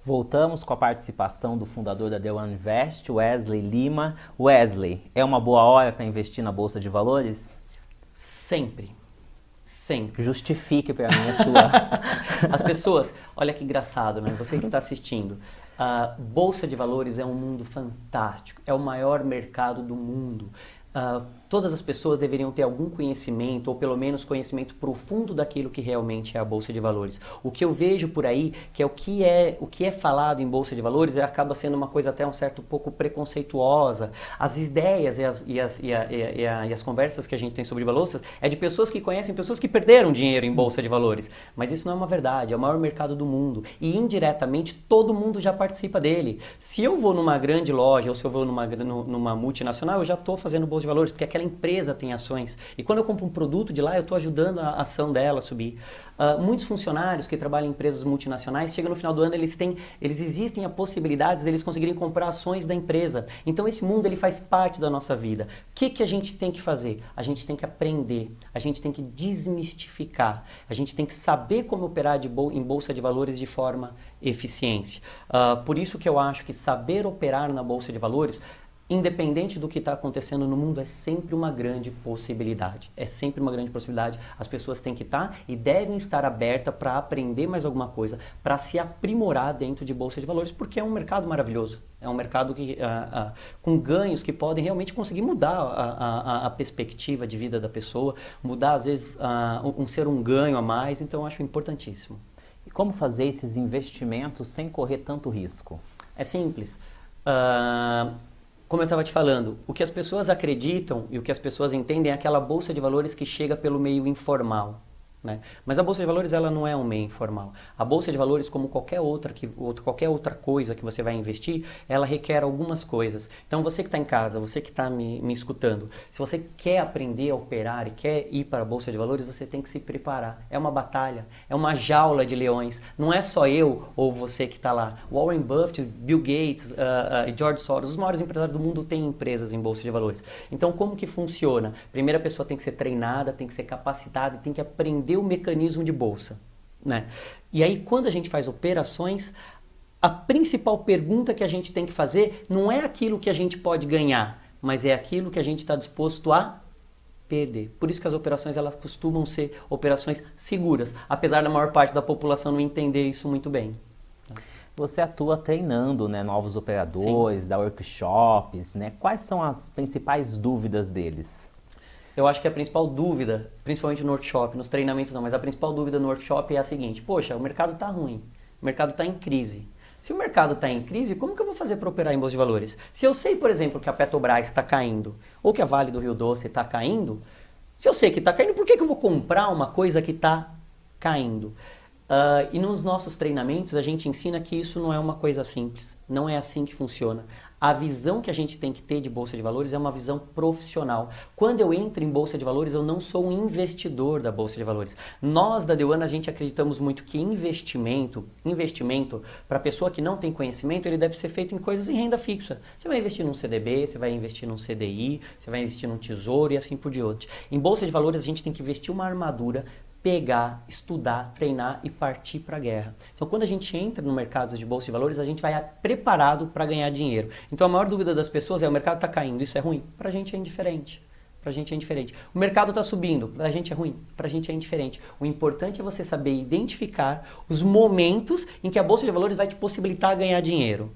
Voltamos com a participação do fundador da The One Invest, Wesley Lima. Wesley, é uma boa hora para investir na Bolsa de Valores? Sempre. Sempre. Justifique para mim a sua... As pessoas, olha que engraçado, né? Você que está assistindo, a Bolsa de Valores é um mundo fantástico, é o maior mercado do mundo. Todas as pessoas deveriam ter algum conhecimento, ou pelo menos conhecimento profundo daquilo que realmente é a Bolsa de Valores. O que eu vejo por aí, que é o que é falado em Bolsa de Valores, acaba sendo uma coisa até um certo pouco preconceituosa. As ideias e as conversas que a gente tem sobre bolsas é de pessoas que conhecem pessoas que perderam dinheiro em Bolsa de Valores. Mas isso não é uma verdade, é o maior mercado do mundo. E indiretamente todo mundo já participa dele. Se eu vou numa grande loja ou se eu vou numa multinacional, eu já estou fazendo Bolsa de Valores, porque aquela empresa tem ações. E quando eu compro um produto de lá, eu estou ajudando a ação dela a subir. Muitos funcionários que trabalham em empresas multinacionais, chegam no final do ano, eles existem a possibilidade deles conseguirem comprar ações da empresa. Então esse mundo ele faz parte da nossa vida. O que a gente tem que fazer? A gente tem que aprender, a gente tem que desmistificar, a gente tem que saber como operar em Bolsa de Valores de forma eficiente. Por isso que eu acho que saber operar na Bolsa de Valores, independente do que está acontecendo no mundo, é sempre uma grande possibilidade. É sempre uma grande possibilidade. As pessoas têm que estar e devem estar abertas para aprender mais alguma coisa, para se aprimorar dentro de Bolsa de Valores, porque é um mercado maravilhoso. É um mercado com ganhos que podem realmente conseguir mudar a perspectiva de vida da pessoa, mudar, às vezes, ser um ganho a mais. Então, eu acho importantíssimo. E como fazer esses investimentos sem correr tanto risco? É simples. Como eu estava te falando, o que as pessoas acreditam e o que as pessoas entendem é aquela bolsa de valores que chega pelo meio informal, né? Mas a bolsa de valores ela não é um meio informal. A bolsa de valores, como qualquer outra coisa que você vai investir, ela requer algumas coisas. Então você que está em casa, você que está me escutando, se você quer aprender a operar e quer ir para a bolsa de valores, você tem que se preparar. É uma batalha, é uma jaula de leões. Não é só eu ou você que está lá. Warren Buffett, Bill Gates e George Soros, os maiores empresários do mundo têm empresas em bolsa de valores. Então como que funciona? Primeiro a pessoa tem que ser treinada, tem que ser capacitada e tem que aprender o mecanismo de bolsa, né? E aí quando a gente faz operações, a principal pergunta que a gente tem que fazer não é aquilo que a gente pode ganhar, mas é aquilo que a gente está disposto a perder. Por isso que as operações elas costumam ser operações seguras, apesar da maior parte da população não entender isso muito bem. Você atua treinando, né, novos operadores, Sim. dá workshops, né? Quais são as principais dúvidas deles? Eu acho que a principal dúvida, principalmente no workshop, nos treinamentos não, mas a principal dúvida no workshop é a seguinte: poxa, o mercado está ruim, o mercado está em crise. Se o mercado está em crise, como que eu vou fazer para operar em bolsa de valores? Se eu sei, por exemplo, que a Petrobras está caindo, ou que a Vale do Rio Doce está caindo, se eu sei que está caindo, por que eu vou comprar uma coisa que está caindo? E nos nossos treinamentos a gente ensina que isso não é uma coisa simples, não é assim que funciona. A visão que a gente tem que ter de Bolsa de Valores é uma visão profissional. Quando eu entro em Bolsa de Valores, eu não sou um investidor da Bolsa de Valores. Nós da The One, a gente acreditamos muito que investimento para a pessoa que não tem conhecimento, ele deve ser feito em coisas em renda fixa. Você vai investir num CDB, você vai investir num CDI, você vai investir num tesouro e assim por diante. Em Bolsa de Valores, a gente tem que vestir uma armadura, pegar, estudar, treinar e partir para a guerra. Então, quando a gente entra no mercado de bolsa de valores, a gente vai preparado para ganhar dinheiro. Então, a maior dúvida das pessoas é: o mercado está caindo, isso é ruim? Para a gente é indiferente. Para a gente é indiferente. O mercado está subindo, para a gente é ruim? Para a gente é indiferente. O importante é você saber identificar os momentos em que a bolsa de valores vai te possibilitar ganhar dinheiro.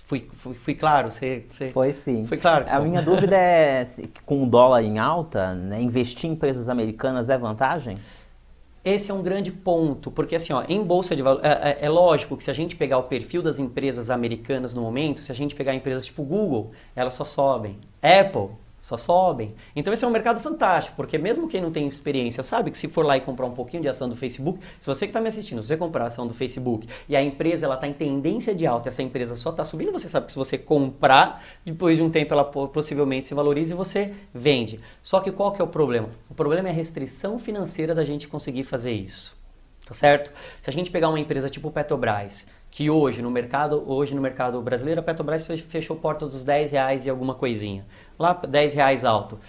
Fui claro? Foi sim. Foi claro? A minha dúvida é, com o dólar em alta, né, investir em empresas americanas é vantagem? Esse é um grande ponto, porque assim, ó, em bolsa de valores, é lógico que se a gente pegar o perfil das empresas americanas no momento, se a gente pegar empresas tipo Google, elas só sobem. Apple, só sobem. Então esse é um mercado fantástico, porque mesmo quem não tem experiência sabe que se for lá e comprar um pouquinho de ação do Facebook, se você que está me assistindo, se você comprar a ação do Facebook e a empresa ela está em tendência de alta, essa empresa só está subindo, você sabe que se você comprar, depois de um tempo ela possivelmente se valoriza e você vende. Só que qual que é o problema? O problema é a restrição financeira da gente conseguir fazer isso. Tá certo? Se a gente pegar uma empresa tipo Petrobras, que hoje no mercado brasileiro, a Petrobras fechou porta dos R$10 e alguma coisinha. Lá R$10 alto.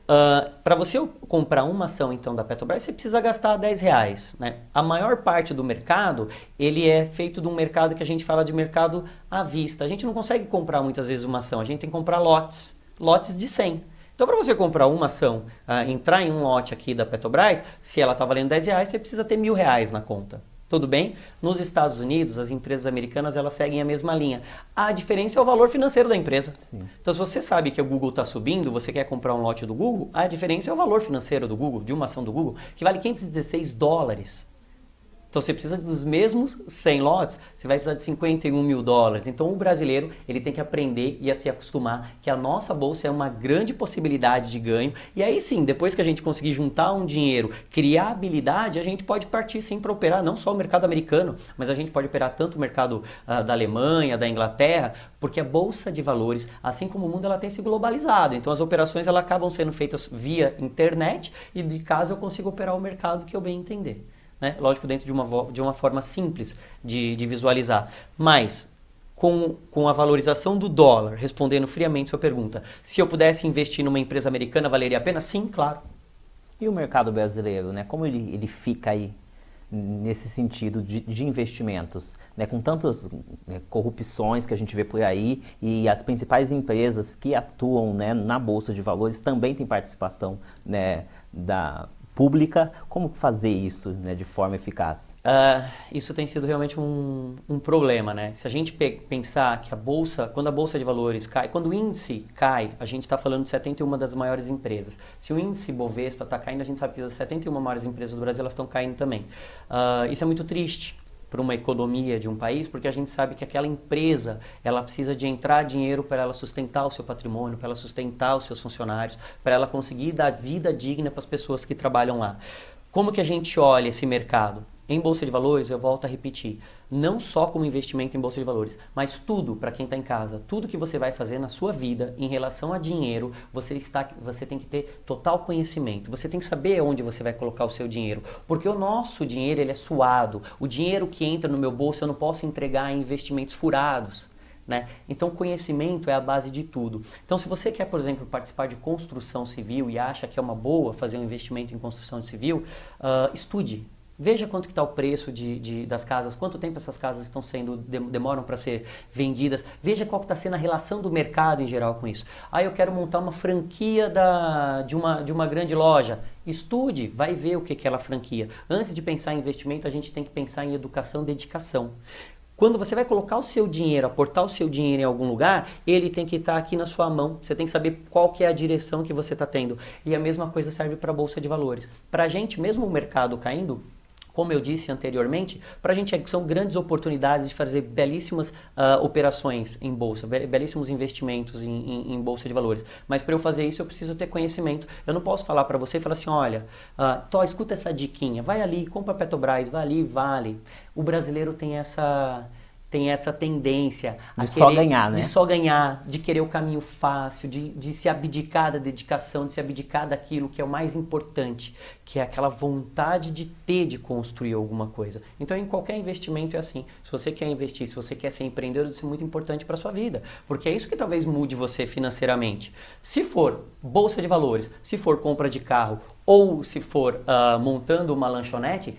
Para você comprar uma ação então da Petrobras, você precisa gastar R$10, né? A maior parte do mercado, ele é feito de um mercado que a gente fala de mercado à vista. A gente não consegue comprar muitas vezes uma ação, a gente tem que comprar lotes de 100. Então, para você comprar uma ação, entrar em um lote aqui da Petrobras, se ela está valendo R$10, você precisa ter R$1.000 na conta. Tudo bem? Nos Estados Unidos, as empresas americanas, elas seguem a mesma linha. A diferença é o valor financeiro da empresa. Sim. Então, se você sabe que o Google está subindo, você quer comprar um lote do Google, a diferença é o valor financeiro do Google, de uma ação do Google, que vale $516. Então, você precisa dos mesmos 100 lotes, você vai precisar de $51 mil. Então, o brasileiro, ele tem que aprender e a se acostumar que a nossa bolsa é uma grande possibilidade de ganho. E aí sim, depois que a gente conseguir juntar um dinheiro, criar habilidade, a gente pode partir sim para operar não só o mercado americano, mas a gente pode operar tanto o mercado da Alemanha, da Inglaterra, porque a bolsa de valores, assim como o mundo, ela tem se globalizado. Então, as operações elas acabam sendo feitas via internet e de caso eu consiga operar o mercado que eu bem entender. Né? Lógico, dentro de uma forma simples de visualizar. Mas, com a valorização do dólar, respondendo friamente sua pergunta, se eu pudesse investir numa empresa americana, valeria a pena? Sim, claro. E o mercado brasileiro, né? Como ele fica aí nesse sentido de investimentos, né? Com tantas corrupções que a gente vê por aí e as principais empresas que atuam, né, na Bolsa de Valores também têm participação, né, pública, como fazer isso, né, de forma eficaz? Isso tem sido realmente um problema, né? Se a gente pensar que quando a Bolsa de Valores cai, quando o índice cai, a gente está falando de 71 das maiores empresas. Se o índice Bovespa está caindo, a gente sabe que as 71 maiores empresas do Brasil elas estão caindo também. Isso é muito triste para uma economia de um país, porque a gente sabe que aquela empresa, ela precisa de entrar dinheiro para ela sustentar o seu patrimônio, para ela sustentar os seus funcionários, para ela conseguir dar vida digna para as pessoas que trabalham lá. Como que a gente olha esse mercado? Em Bolsa de Valores, eu volto a repetir, não só como investimento em Bolsa de Valores, mas tudo para quem está em casa, tudo que você vai fazer na sua vida em relação a dinheiro, você tem que ter total conhecimento, você tem que saber onde você vai colocar o seu dinheiro, porque o nosso dinheiro ele é suado, o dinheiro que entra no meu bolso eu não posso entregar em investimentos furados. Né? Então, conhecimento é a base de tudo. Então, se você quer, por exemplo, participar de construção civil e acha que é uma boa fazer um investimento em construção civil, estude. Veja quanto que está o preço das casas, quanto tempo essas casas demoram para ser vendidas. Veja qual que está sendo a relação do mercado em geral com isso. Eu quero montar uma franquia de uma grande loja. Estude, vai ver o que é aquela franquia. Antes de pensar em investimento, a gente tem que pensar em educação e dedicação. Quando você vai colocar o seu dinheiro, aportar o seu dinheiro em algum lugar, ele tem que estar aqui na sua mão. Você tem que saber qual que é a direção que você está tendo. E a mesma coisa serve para a Bolsa de Valores. Para a gente, mesmo o mercado caindo, como eu disse anteriormente, para a gente são grandes oportunidades de fazer belíssimas operações em bolsa, belíssimos investimentos em bolsa de valores. Mas para eu fazer isso eu preciso ter conhecimento. Eu não posso falar para você e falar assim, olha, escuta essa diquinha, vai ali, compra Petrobras, vai ali, vale. O brasileiro tem essa tendência de só ganhar, né? De só ganhar, de querer o caminho fácil, de se abdicar da dedicação, de se abdicar daquilo que é o mais importante, que é aquela vontade de construir alguma coisa. Então, em qualquer investimento é assim. Se você quer investir, se você quer ser empreendedor, isso é muito importante para a sua vida, porque é isso que talvez mude você financeiramente. Se for bolsa de valores, se for compra de carro ou se for montando uma lanchonete,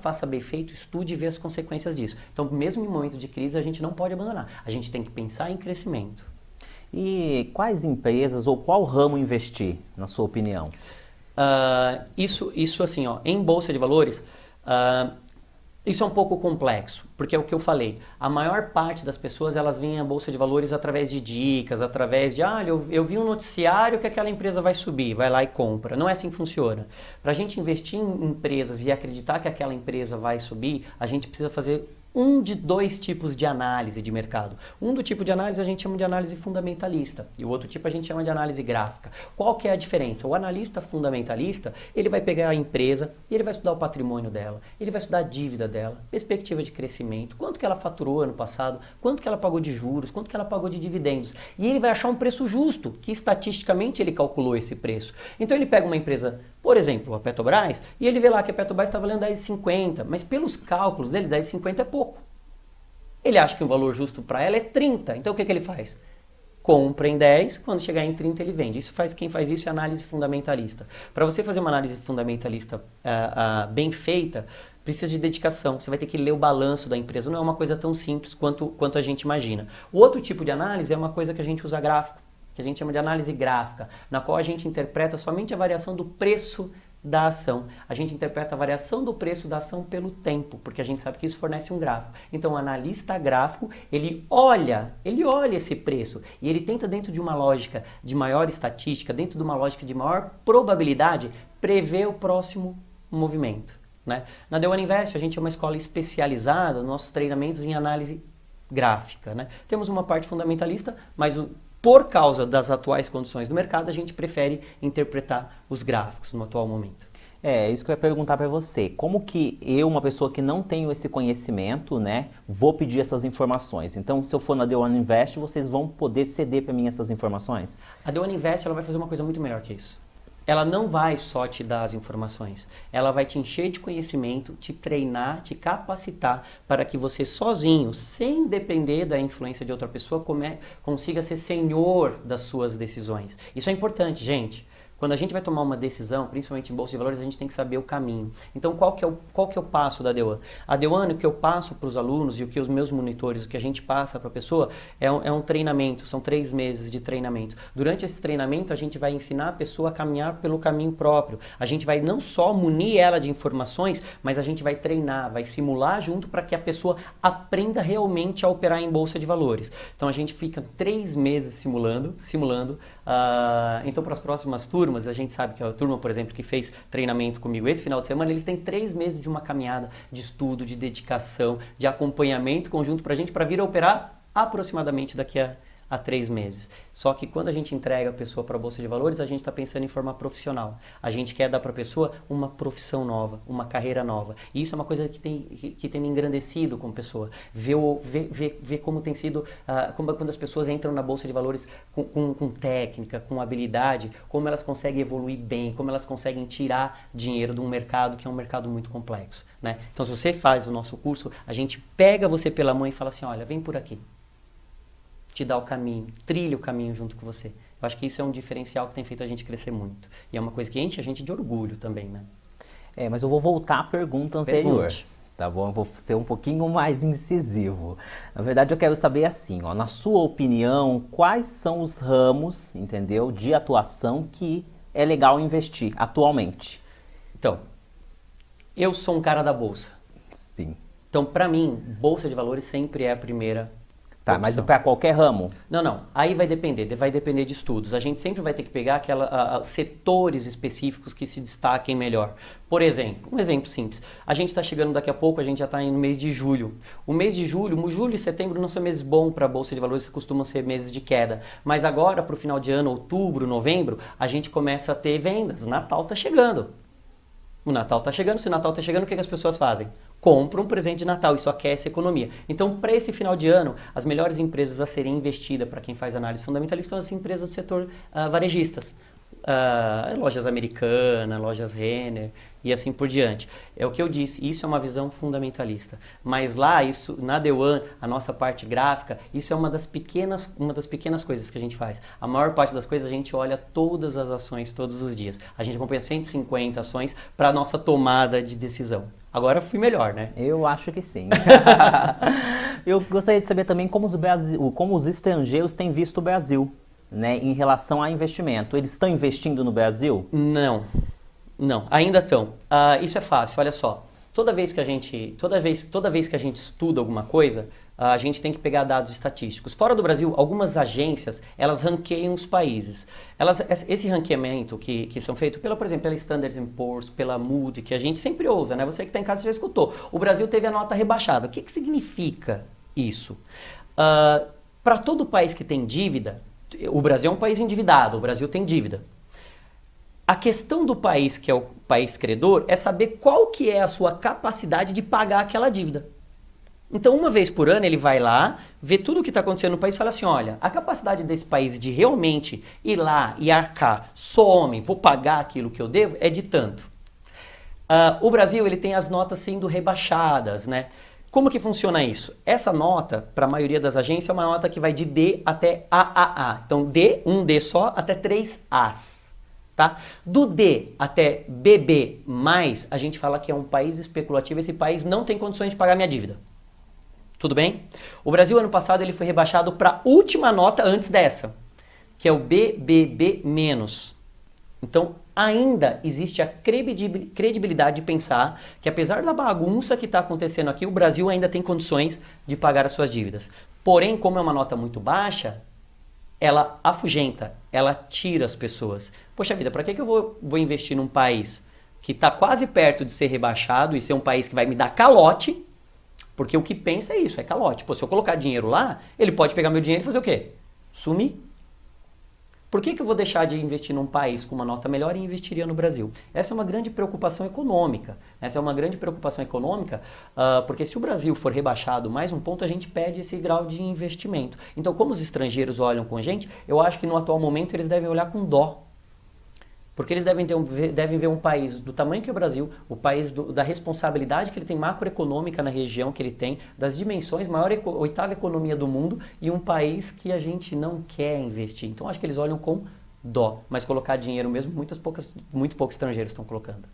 faça bem feito, estude e vê as consequências disso. Então, mesmo em momentos de crise, a gente não pode abandonar. A gente tem que pensar em crescimento. E quais empresas ou qual ramo investir, na sua opinião? Isso assim, em Bolsa de Valores, isso é um pouco complexo, porque é o que eu falei. A maior parte das pessoas, elas vêm à Bolsa de Valores através de dicas, através de, eu vi um noticiário que aquela empresa vai subir, vai lá e compra. Não é assim que funciona. Para a gente investir em empresas e acreditar que aquela empresa vai subir, a gente precisa fazer de dois tipos de análise de mercado. Do tipo de análise a gente chama de análise fundamentalista e o outro tipo a gente chama de análise gráfica. Qual que é a diferença? O analista fundamentalista, ele vai pegar a empresa e ele vai estudar o patrimônio dela, ele vai estudar a dívida dela, perspectiva de crescimento, quanto que ela faturou ano passado, quanto que ela pagou de juros, quanto que ela pagou de dividendos. E ele vai achar um preço justo, que estatisticamente ele calculou esse preço. Então ele pega uma empresa, por exemplo, a Petrobras, e ele vê lá que a Petrobras está valendo R$10,50, mas pelos cálculos dele, R$10,50 é pouco. Ele acha que o valor justo para ela é 30, então o que ele faz? compra em 10, quando chegar em 30 ele vende. Quem faz isso é análise fundamentalista. Para você fazer uma análise fundamentalista bem feita, precisa de dedicação. Você vai ter que ler o balanço da empresa. Não é uma coisa tão simples quanto a gente imagina. O outro tipo de análise é uma coisa que a gente usa gráfico, que a gente chama de análise gráfica, na qual a gente interpreta somente a variação do preço da ação. A gente interpreta a variação do preço da ação pelo tempo, porque a gente sabe que isso fornece um gráfico. Então, o analista gráfico, ele olha esse preço e ele tenta, dentro de uma lógica de maior estatística, dentro de uma lógica de maior probabilidade, prever o próximo movimento, né? Na The One Invest, a gente é uma escola especializada nos nossos treinamentos em análise gráfica, né? Temos uma parte fundamentalista, mas por causa das atuais condições do mercado, a gente prefere interpretar os gráficos no atual momento. Isso que eu ia perguntar para você. Como que eu, uma pessoa que não tenho esse conhecimento, né, vou pedir essas informações? Então, se eu for na The One Invest, vocês vão poder ceder para mim essas informações? A The One Invest, ela vai fazer uma coisa muito melhor que isso. Ela não vai só te dar as informações, ela vai te encher de conhecimento, te treinar, te capacitar para que você sozinho, sem depender da influência de outra pessoa, consiga ser senhor das suas decisões. Isso é importante, gente. Quando a gente vai tomar uma decisão, principalmente em bolsa de valores, a gente tem que saber o caminho. Então, qual que é o passo da The One? A The One, o que eu passo para os alunos e o que os meus monitores, o que a gente passa para a pessoa, é um treinamento, são 3 meses de treinamento. Durante esse treinamento, a gente vai ensinar a pessoa a caminhar pelo caminho próprio. A gente vai não só munir ela de informações, mas a gente vai treinar, vai simular junto para que a pessoa aprenda realmente a operar em bolsa de valores. Então, a gente fica 3 meses simulando. Então, para as próximas turmas, a gente sabe que a turma, por exemplo, que fez treinamento comigo esse final de semana, eles têm 3 meses de uma caminhada de estudo, de dedicação, de acompanhamento conjunto para a gente, para vir a operar aproximadamente daqui a 3 meses. Só que quando a gente entrega a pessoa para a Bolsa de Valores, a gente está pensando em formar profissional. A gente quer dar para a pessoa uma profissão nova, uma carreira nova. E isso é uma coisa que tem me engrandecido como pessoa. Ver como tem sido, quando as pessoas entram na Bolsa de Valores com técnica, com habilidade, como elas conseguem evoluir bem, como elas conseguem tirar dinheiro de um mercado que é um mercado muito complexo, né? Então, se você faz o nosso curso, a gente pega você pela mão e fala assim, olha, vem por aqui. Te dá o caminho, trilha o caminho junto com você. Eu acho que isso é um diferencial que tem feito a gente crescer muito. E é uma coisa que enche a gente de orgulho também, né? Mas eu vou voltar à pergunta anterior. Pergunte. Tá bom? Eu vou ser um pouquinho mais incisivo. Na verdade, eu quero saber assim, ó, na sua opinião, quais são os ramos, entendeu, de atuação que é legal investir atualmente? Então, eu sou um cara da Bolsa. Sim. Então, para mim, Bolsa de Valores sempre é a primeira Tá, mas para qualquer ramo? Não. Aí vai depender de estudos. A gente sempre vai ter que pegar setores específicos que se destaquem melhor. Por exemplo, um exemplo simples. A gente está chegando daqui a pouco, a gente já está no mês de julho. O mês de julho e setembro não são meses bons para a Bolsa de Valores, costumam ser meses de queda. Mas agora, para o final de ano, outubro, novembro, a gente começa a ter vendas. Natal está chegando. O Natal está chegando, se o Natal está chegando, o que as pessoas fazem? Compram um presente de Natal, isso aquece a economia. Então, para esse final de ano, as melhores empresas a serem investidas para quem faz análise fundamentalista são as empresas do setor varejistas. Lojas Americanas, lojas Renner e assim por diante. É o que eu disse, isso é uma visão fundamentalista. Mas lá, isso, na The One, a nossa parte gráfica, isso é uma das pequenas coisas que a gente faz. A maior parte das coisas a gente olha todas as ações todos os dias. A gente acompanha 150 ações para a nossa tomada de decisão. Agora fui melhor, né? Eu acho que sim. Eu gostaria de saber também como os estrangeiros têm visto o Brasil, né, em relação a investimento. Eles estão investindo no Brasil? Não, ainda estão. Isso é fácil, olha só. Toda vez que a gente estuda alguma coisa, a gente tem que pegar dados estatísticos. Fora do Brasil, algumas agências, elas ranqueiam os países. Esse ranqueamento que são feitos, por exemplo, pela Standard & Poor's, pela Moody, que a gente sempre ouve, né? Você que está em casa já escutou. O Brasil teve a nota rebaixada. O que significa isso? Para todo país que tem dívida, o Brasil é um país endividado, o Brasil tem dívida. A questão do país, que é o país credor, é saber qual que é a sua capacidade de pagar aquela dívida. Então, uma vez por ano, ele vai lá, vê tudo o que está acontecendo no país e fala assim, olha, a capacidade desse país de realmente ir lá e arcar, vou pagar aquilo que eu devo, é de tanto. O Brasil, ele tem as notas sendo rebaixadas, né? Como que funciona isso? Essa nota, para a maioria das agências, é uma nota que vai de D até AAA. Então, D, um D só, até 3 As. Tá? Do D até BB+, a gente fala que é um país especulativo, esse país não tem condições de pagar minha dívida. Tudo bem? O Brasil, ano passado, ele foi rebaixado para a última nota antes dessa, que é o BBB-. Então, ainda existe a credibilidade de pensar que, apesar da bagunça que está acontecendo aqui, o Brasil ainda tem condições de pagar as suas dívidas. Porém, como é uma nota muito baixa, ela afugenta, ela tira as pessoas. Poxa vida, para que eu vou investir num país que está quase perto de ser rebaixado e ser um país que vai me dar calote? Porque o que pensa é isso, é calote. Pô, se eu colocar dinheiro lá, ele pode pegar meu dinheiro e fazer o quê? Sumir. Por que eu vou deixar de investir num país com uma nota melhor e investiria no Brasil? Essa é uma grande preocupação econômica. Porque se o Brasil for rebaixado mais um ponto, a gente perde esse grau de investimento. Então, como os estrangeiros olham com a gente, eu acho que no atual momento eles devem olhar com dó. Porque eles devem ver um país do tamanho que é o Brasil, o país da responsabilidade que ele tem macroeconômica na região que ele tem, das dimensões, oitava economia do mundo, e um país que a gente não quer investir. Então acho que eles olham com dó, mas colocar dinheiro mesmo, muito poucos estrangeiros estão colocando.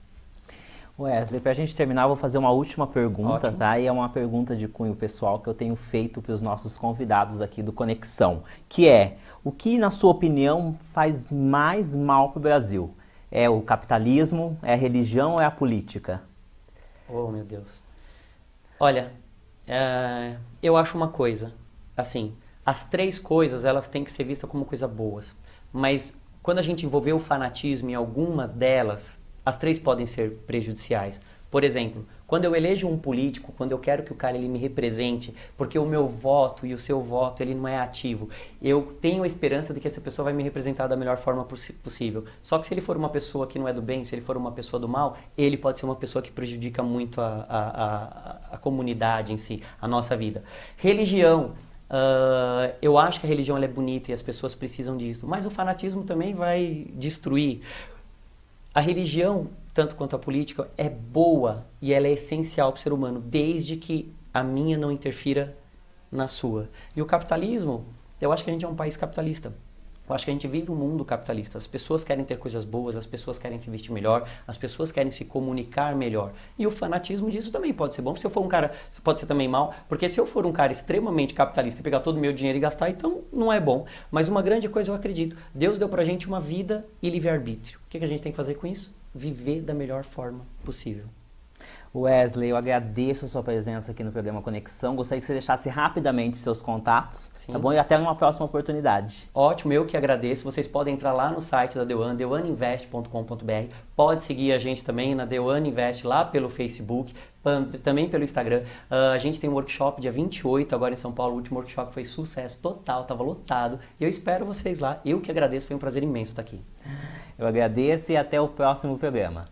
Wesley, para a gente terminar, eu vou fazer uma última pergunta, Ótimo. tá? E é uma pergunta de cunho pessoal que eu tenho feito para os nossos convidados aqui do Conexão, que é: o que, na sua opinião, faz mais mal para o Brasil? É o capitalismo, é a religião ou é a política? Oh, meu Deus. Olha, eu acho uma coisa, assim, as três coisas, elas têm que ser vistas como coisas boas, mas quando a gente envolver o fanatismo em algumas delas, as três podem ser prejudiciais. Por exemplo, quando eu elejo um político, quando eu quero que o cara ele me represente, porque o meu voto e o seu voto ele não é ativo, eu tenho a esperança de que essa pessoa vai me representar da melhor forma possível. Só que se ele for uma pessoa que não é do bem, se ele for uma pessoa do mal, ele pode ser uma pessoa que prejudica muito a comunidade em si, a nossa vida. Religião. Eu acho que a religião ela é bonita e as pessoas precisam disso, mas o fanatismo também vai destruir. A religião, tanto quanto a política, é boa e ela é essencial para o ser humano, desde que a minha não interfira na sua. E o capitalismo, eu acho que a gente é um país capitalista. Eu acho que a gente vive um mundo capitalista. As pessoas querem ter coisas boas, as pessoas querem se vestir melhor, as pessoas querem se comunicar melhor. E o fanatismo disso também pode ser bom. Se eu for um cara, pode ser também mal, porque se eu for um cara extremamente capitalista e pegar todo o meu dinheiro e gastar, então não é bom. Mas uma grande coisa eu acredito, Deus deu pra gente uma vida e livre-arbítrio. O que a gente tem que fazer com isso? Viver da melhor forma possível. Wesley, eu agradeço a sua presença aqui no programa Conexão. Gostaria que você deixasse rapidamente seus contatos, Sim. tá bom? E até numa próxima oportunidade. Ótimo, eu que agradeço. Vocês podem entrar lá no site da The One, theoneinvest.com.br. Pode seguir a gente também na The One Invest lá pelo Facebook, também pelo Instagram. A gente tem um workshop dia 28 agora em São Paulo. O último workshop foi sucesso total, estava lotado. E eu espero vocês lá. Eu que agradeço, foi um prazer imenso estar aqui. Eu agradeço e até o próximo programa.